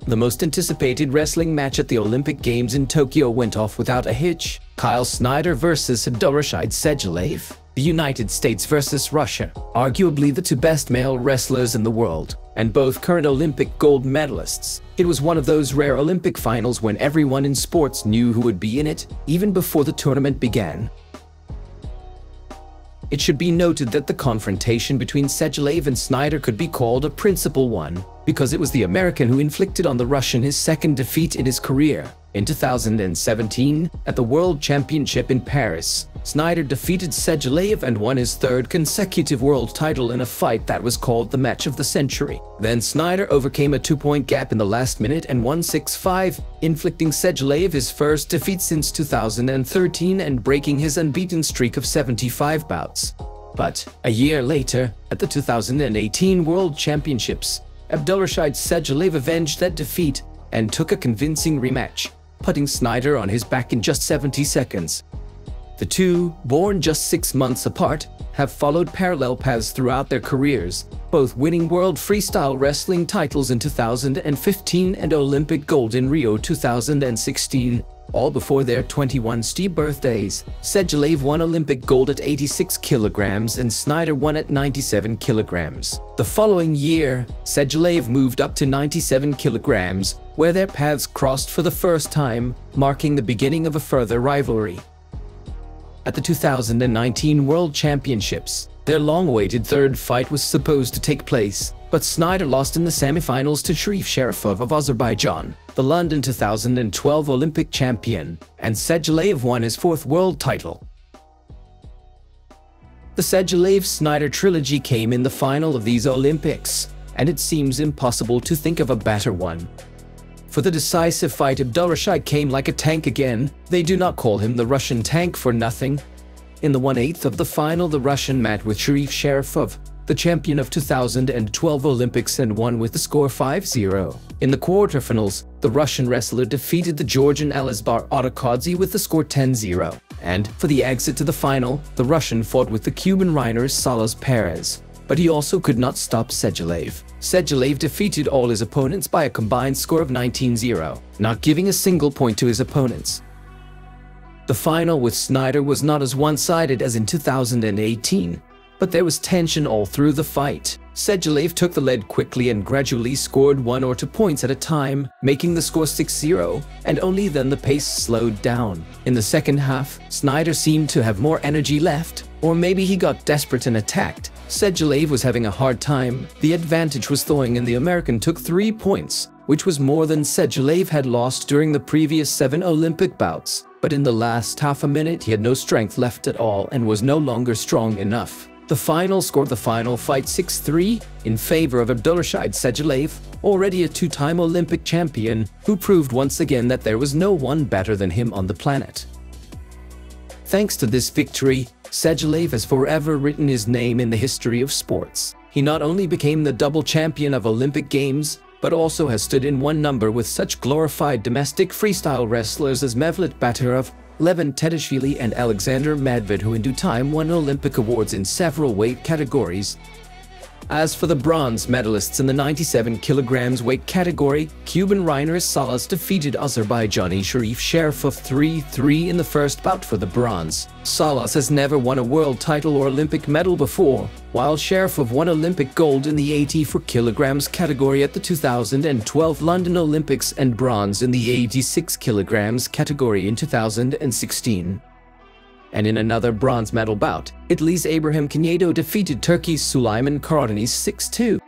The most anticipated wrestling match at the Olympic Games in Tokyo went off without a hitch. Snyder vs. Abdulrashid Sadulaev. The United States vs. Russia, arguably the two best male wrestlers in the world, and both current Olympic gold medalists. It was one of those rare Olympic finals when everyone in sports knew who would be in it, even before the tournament began. It should be noted that the confrontation between Sadulaev and Snyder could be called a principal one, because it was the American who inflicted on the Russian his second defeat in his career. In 2017, at the World Championship in Paris, Snyder defeated Sadulaev and won his third consecutive world title in a fight that was called the match of the century. Then Snyder overcame a 2-point gap in the last minute and won 6-5, inflicting Sadulaev his first defeat since 2013 and breaking his unbeaten streak of 75 bouts. But a year later, at the 2018 World Championships, Abdulrashid Sadulaev avenged that defeat and took a convincing rematch, putting Snyder on his back in just 70 seconds. The two, born just 6 months apart, have followed parallel paths throughout their careers, both winning World Freestyle Wrestling titles in 2015 and Olympic gold in Rio 2016, all before their 21st birthdays. Sadulaev won Olympic gold at 86 kilograms and Snyder won at 97 kilograms. The following year, Sadulaev moved up to 97 kilograms, where their paths crossed for the first time, marking the beginning of a further rivalry. At the 2019 World Championships, their long-awaited third fight was supposed to take place, but Snyder lost in the semifinals to Sharifov of Azerbaijan, the London 2012 Olympic champion, and Sadulaev won his fourth world title. The Sadulaev-Snyder trilogy came in the final of these Olympics, and it seems impossible to think of a better one. For the decisive fight, Abdulrashid came like a tank again. They do not call him the Russian tank for nothing. In the 1/8 of the final, the Russian met with Sharifov, the champion of 2012 Olympics, and won with the score 5-0. In the quarterfinals, the Russian wrestler defeated the Georgian Alizbar Otakadze with the score 10-0. And for the exit to the final, the Russian fought with the Cuban Reiner Salas Perez. But he also could not stop Sadulaev. Sadulaev defeated all his opponents by a combined score of 19-0, not giving a single point to his opponents. The final with Snyder was not as one-sided as in 2018, but there was tension all through the fight. Sadulaev took the lead quickly and gradually scored 1 or 2 points at a time, making the score 6-0, and only then the pace slowed down. In the second half, Snyder seemed to have more energy left, or maybe he got desperate and attacked. Sadulaev was having a hard time. The advantage was thawing and the American took 3 points, which was more than Sadulaev had lost during the previous 7 Olympic bouts. But in the last half a minute he had no strength left at all and was no longer strong enough. The final scored the final fight 6-3 in favor of Abdulrashid Sadulaev, already a 2-time Olympic champion, who proved once again that there was no one better than him on the planet. Thanks to this victory, Sadulaev has forever written his name in the history of sports. He not only became the double champion of Olympic Games, but also has stood in one number with such glorified domestic freestyle wrestlers as Mevlut Baturov, Levon Tedashvili, and Alexander Medved, who in due time won Olympic awards in several weight categories. As for the bronze medalists in the 97 kilograms weight category, Cuban Reiner Salas defeated Azerbaijani Sharifov 3-3 in the first bout for the bronze. Salas has never won a world title or Olympic medal before, while Sharifov won Olympic gold in the 84 kilograms category at the 2012 London Olympics and bronze in the 86 kilograms category in 2016. And in another bronze medal bout, Italy's Abraham Cagnedo defeated Turkey's Sulaiman Karadeniz 6-2.